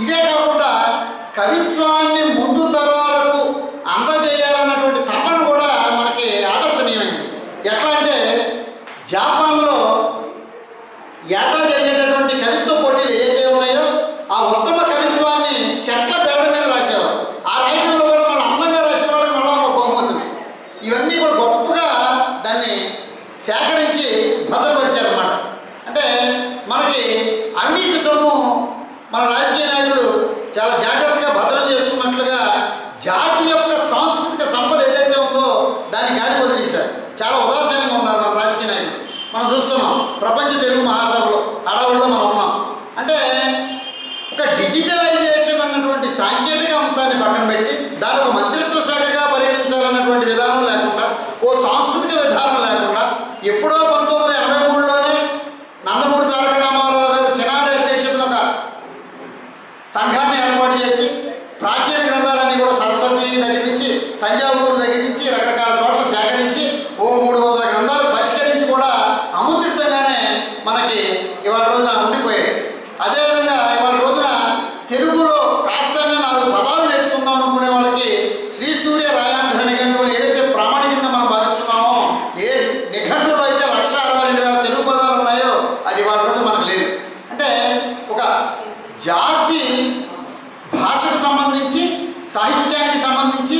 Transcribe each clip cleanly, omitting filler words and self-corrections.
ఇదే కాకుండా కవిత్వాన్ని ముందు తరాలకు అందజేయాలన్నటువంటి తపన కూడా మనకి ఆదర్శనీయమైంది. ఎట్లా అంటే జపాన్లో ఏటా జరిగేటటువంటి కవిత్వ పోటీలు ఏదైతే ఉన్నాయో ఆ ఉత్తమ కవిత్వాన్ని చెట్ల బెడ మీద రాసేవారు. ఆ రాయడంలో కూడా మన అందంగా రాసేవాళ్ళకి మళ్ళీ ఒక బహుమతులు ఇవన్నీ కూడా గొప్పగా దాన్ని సేకరించి భద్రపరిచారన్నమాట. అంటే మనకి అవినీతి సొమ్ము మన రాజకీయ నాయకులు చాలా జాగ్రత్తగా భద్రం చేసుకున్నట్లుగా జాతి యొక్క సాంస్కృతిక సంపద ఏదైతే ఉందో దాన్ని గాలి వదిలేశారు. చాలా ఉదాసీనంగా ఉన్నారు మన రాజకీయ నాయకులు. మనం చూస్తున్నాం ప్రపంచ తెలుగు మహాసభలో హడావుల్లో మనం ఉన్నాం. అంటే ఒక డిజిటలైజేషన్ అన్నటువంటి సాంకేతిక అంశాన్ని పక్కన పెట్టి దాని ఒక మంత్రిత్వ శాఖగా పరిగణించాలన్నటువంటి విధానం లేకుండా ఓ సాంస్కృతిక విధానం లేకుండా ఎప్పుడో 1983లోనే నందమూరి తారక రామారావు గారు సినారి అధ్యక్షతను ఒక సంఘాన్ని ఏర్పాటు చేసి ప్రాచీన గ్రంథాలన్నీ కూడా సరస్వతి దగ్గర నుంచి తంజావూరు దగ్గర నుంచి రకరకాల చోట్ల సేకరించి ఓ 300 గ్రంథాలు పరిష్కరించి కూడా అముద్రితంగానే మనకి ఇవాళ రోజున ఉండిపోయాయి. అదేవిధంగా ఇవాళ రోజున తెలుగులో కాస్త 4 పదాలు నేర్చుకుందాం అనుకునే వాళ్ళకి శ్రీ సూర్య రాయాంధ్ర నిఘంటువులు ఏదైతే ప్రామాణికంగా మనం భావిస్తున్నామో ఏ నిఘంటువులో అయితే 1,62,000 తెలుగు పదాలు ఉన్నాయో అది ఇవాళ రోజు మనకు లేదు. అంటే ఒక జాతి భాషకు సంబంధించి సాహిత్యానికి సంబంధించి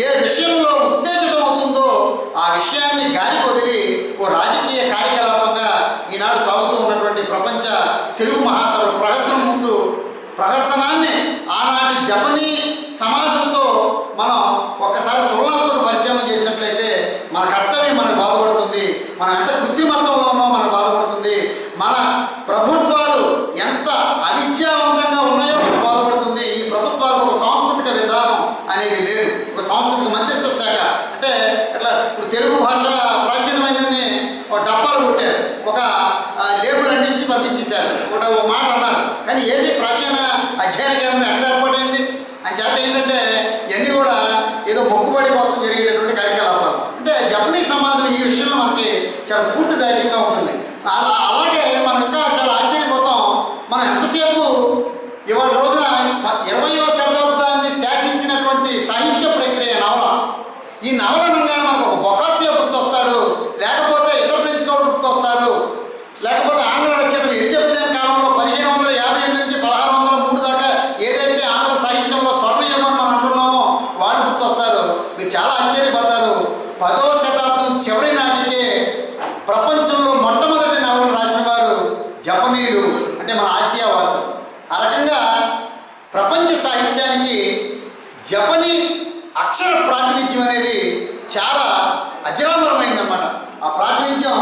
ఏ విషయంలో ఉత్తేజితం అవుతుందో ఆ విషయాన్ని గాలి వదిలి ఓ రాజకీయ కార్యకలాపంగా ఈనాడు సాగుతూ ఉన్నటువంటి ప్రపంచ తెలుగు మహాసభ ప్రహసనాన్ని ఆనాటి జపనీ సమాజంతో మనం ఒక్కసారి తులనాత్మక పరిశీలన చేసినట్లయితే మన కర్తవ్యం మనకు బాధపడుతుంది. మనం ఎంత కృత్రిమత్వంలో ఉన్నామో మనకు బాధపడుతుంది. మన ప్రభుత్వాలు ఎంత అవిద్యావంతంగా ఉన్నాయో మనకు బాధపడుతుంది. ఈ ప్రభుత్వాలకు ఒక సాంస్కృతిక విధానం అనేది లేదు. ఒక సాంస్కృతిక మంత్రిత్వ శాఖ అంటే అట్లా ఇప్పుడు తెలుగు భాష ప్రాచీనమైందని ఒక డబ్బాలు కొట్టారు, ఒక లేబుల్ అంటించి పంపించేశారు, ఒక మాట అన్నారు. కానీ ఏది ప్రాచీన అధ్యయన కేంద్రం ఎక్కడ ఏర్పాటైంది అని చేత ఏంటంటే ఇవన్నీ కూడా ఏదో మొక్కుబడి కోసం జరిగేటటువంటి కార్యకలాపాలు. అంటే జపనీస్ సమాజం ఈ విషయంలో మనకి చాలా స్ఫూర్తిదాయకంగా ఉంటుంది. అలాగే మనం ఇంకా చాలా ఆశ్చర్యపోతాం. మనం ఎంతసేపు ఇవాళ రోజున 20వ శతాబ్దాన్ని శాసించినటువంటి సాహిత్య ప్రక్రియ నవల. ఈ నవల అనగానే మనకు ఒక బొకాసియో గుర్తొస్తాడు, లేకపోతే ఇతర ఫ్రెంచ్ కవులు గుర్తొస్తారు, లేకపోతే ఆంగ్ల రచయితలు ఎలిజబెథియన్ కాలంలో 1558 నుంచి 1603 దాకా ఏదైతే ఆంగ్ల సాహిత్యంలో స్వర్ణయుగం మనం అంటున్నామో వాళ్ళు గుర్తొస్తారు. మీరు చాలా ఆశ్చర్యపోతారు. 10వ శతాబ్దం చివరి నాటికే ప్రపంచంలో మొట్టమొదటి నవలను రాసిన వారు జపనీయులు, అంటే మన ఆసియా వాసం. ఆ రకంగా ప్రపంచ సాహిత్యానికి జపనీ అక్షర ప్రాతినిధ్యం అనేది చాలా అజరామరమైందన్నమాట. ఆ ప్రాతినిధ్యం